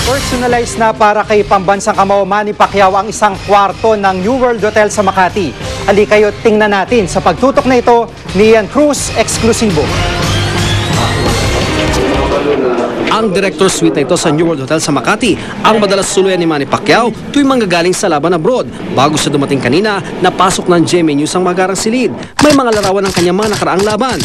Personalized na para kay pambansang kamao Manny Pacquiao ang isang kwarto ng New World Hotel sa Makati. Halika kayo tingnan natin sa pagtutok na ito ni Ian Cruz, eksklusibo. Ang director's suite na ito sa New World Hotel sa Makati ang madalas suluyan ni Manny Pacquiao tuwing manggagaling sa laban abroad. Bago siya dumating kanina, napasok ng GMA News ang magarang silid. May mga larawan ng kanyang mga nakaraang laban.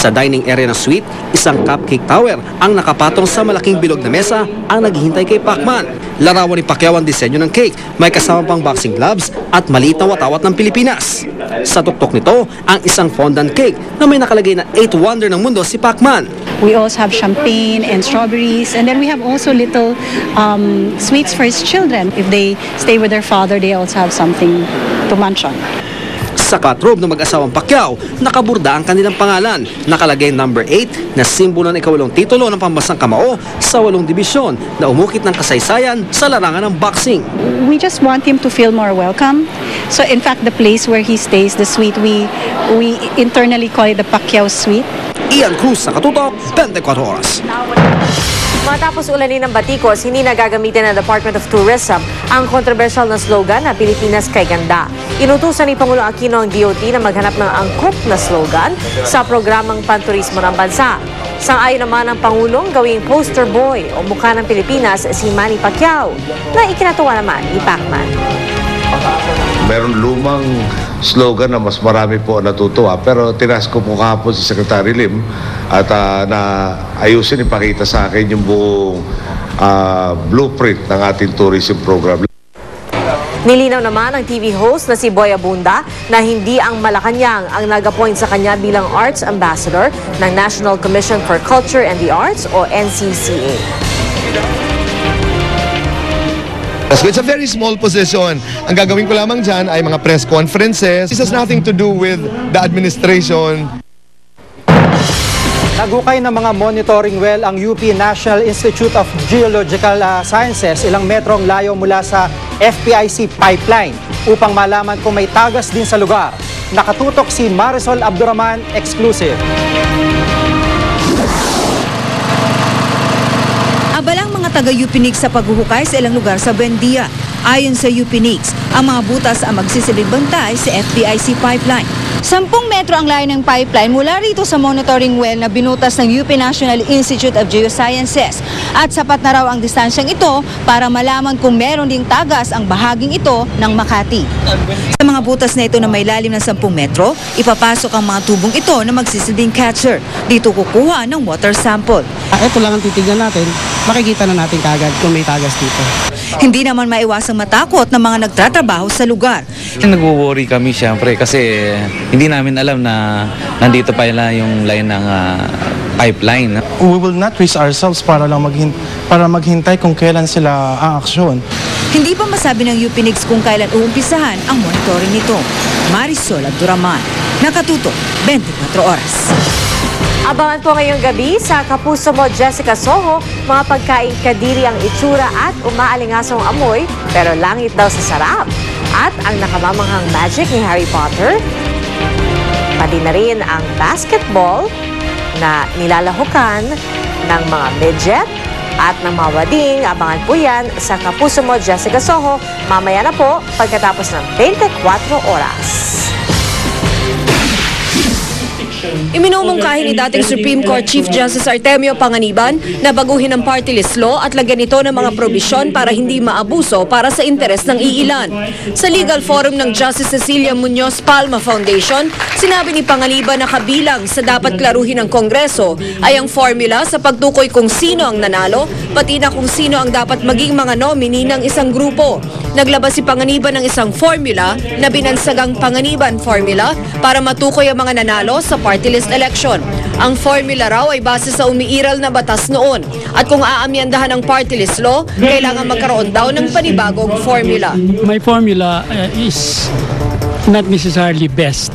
Sa dining area ng suite, isang cupcake tower ang nakapatong sa malaking bilog na mesa ang naghihintay kay Pacman. Larawan ni Pacquiao ang disenyo ng cake, may kasama pang boxing gloves at maliit na watawat ng Pilipinas. Sa tuktok nito, ang isang fondant cake na may nakalagay na 8 wonder ng mundo si Pacman. We also have champagne and strawberries, and then we have also little sweets for his children. If they stay with their father, they also have something to munch on. Sa katrobe ng mag-asawang Pacquiao, nakaburda ang kanilang pangalan. Nakalagay number 8 na simbolo ng ikawalong titulo ng pambansang kamao sa 8 dibisyon na umukit ng kasaysayan sa larangan ng boxing. We just want him to feel more welcome. So in fact, the place where he stays, the suite, we internally call it the Pacquiao Suite. Ian Cruz, sa Katutok, 24 Oras. Matapos ulanin ng batikos, hindi na gagamitin ng Department of Tourism ang kontrobersyal na slogan na Pilipinas kay ganda. Inutusan ni Pangulong Aquino ang DOT na maghanap ng angkop na slogan sa programang panturismo ng bansa. Sang-ayon naman ang Pangulong gawing poster boy o mukha ng Pilipinas si Manny Pacquiao na ikinatuwa naman ni Pacman. Meron lumang slogan na mas marami po natutuwa, pero tinas ko po kahapon si Secretary Lim at na ayusin ipakita sa akin yung buong blueprint ng ating tourism program. Nilinaw naman ng TV host na si Boy Abunda na hindi ang Malacanang ang nag-appoint sa kanya bilang Arts Ambassador ng National Commission for Culture and the Arts o NCCA. So it's a very small position. Ang gagawin ko lamang dyan ay mga press conferences. This has nothing to do with the administration. Nagukay ng mga monitoring well ang UP National Institute of Geological Sciences ilang metrong layo mula sa FPIC pipeline upang malaman kung may tagas din sa lugar. Nakatutok si Marisol Abdurrahman, exclusive. Abalang mga taga-UPNIX sa paghuhukay sa ilang lugar sa Buendia. Ayon sa UPNIX, ang mga butas ang magsisilid bantay sa FPIC pipeline. 10 metro ang layo ng pipeline mula rito sa monitoring well na binutas ng UP National Institute of Geosciences. At sapat na raw ang distansyang ito para malaman kung meron ding tagas ang bahaging ito ng Makati. Sa mga butas na ito na may lalim ng 10 metro, ipapasok ang mga tubong ito na magsisilbing catcher. Dito kukuha ng water sample. Ito lang ang titignan natin, makikita na natin kagad kung may tagas dito. Hindi naman maiwasang matakot ng mga nagtatrabaho sa lugar. Nagwo-worry kami siyempre kasi hindi namin alam na nandito pa yung line ng pipeline. We will not risk ourselves para maghintay kung kailan sila aaksyon. Hindi pa masabi ng UPNIX kung kailan uumpisahan ang monitoring nito. Marisol Abdurrahman, Nakatutok, 24 Oras. Abangan po ngayong gabi sa Kapuso Mo Jessica Soho, mga pagkain kadiri ang itsura at umaalingasong amoy, pero langit daw sa sarap. At ang nakamamanghang magic ni Harry Potter, pati na rin ang basketball na nilalahukan ng mga midget at ng mga wading. Abangan po yan sa Kapuso Mo Jessica Soho, mamaya na po pagkatapos ng 24 oras. Iminumungkahi ni dating Supreme Court Chief Justice Artemio Panganiban na baguhin ang party list law at lagyan ito ng mga probisyon para hindi maabuso para sa interes ng iilan. Sa legal forum ng Justice Cecilia Muñoz Palma Foundation, sinabi ni Panganiban na kabilang sa dapat klaruhin ng Kongreso ay ang formula sa pagtukoy kung sino ang nanalo, pati na kung sino ang dapat maging mga nominee ng isang grupo. Naglabas si Panganiban ng isang formula na binansagang Panganiban Formula para matukoy ang mga nanalo sa party list election. Ang formula raw ay base sa umiiral na batas noon at kung aamyandahan ang party list law, kailangan magkaroon daw ng panibagong formula. My formula is not necessarily best.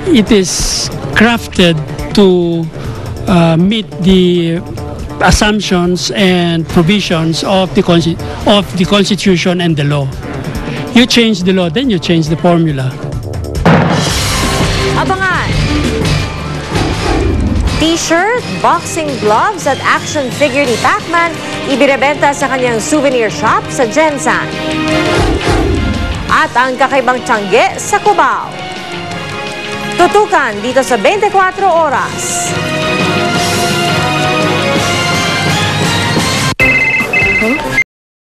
It is crafted to meet the assumptions and provisions of the Constitution and the law. You change the law, then you change the formula. Abangan! T-shirt, boxing gloves at action figure ni Pac-Man ibinebenta sa kanyang souvenir shop sa Gensan. At ang kakaibang tiyangge sa Cubao. Tutukan dito sa 24 Oras.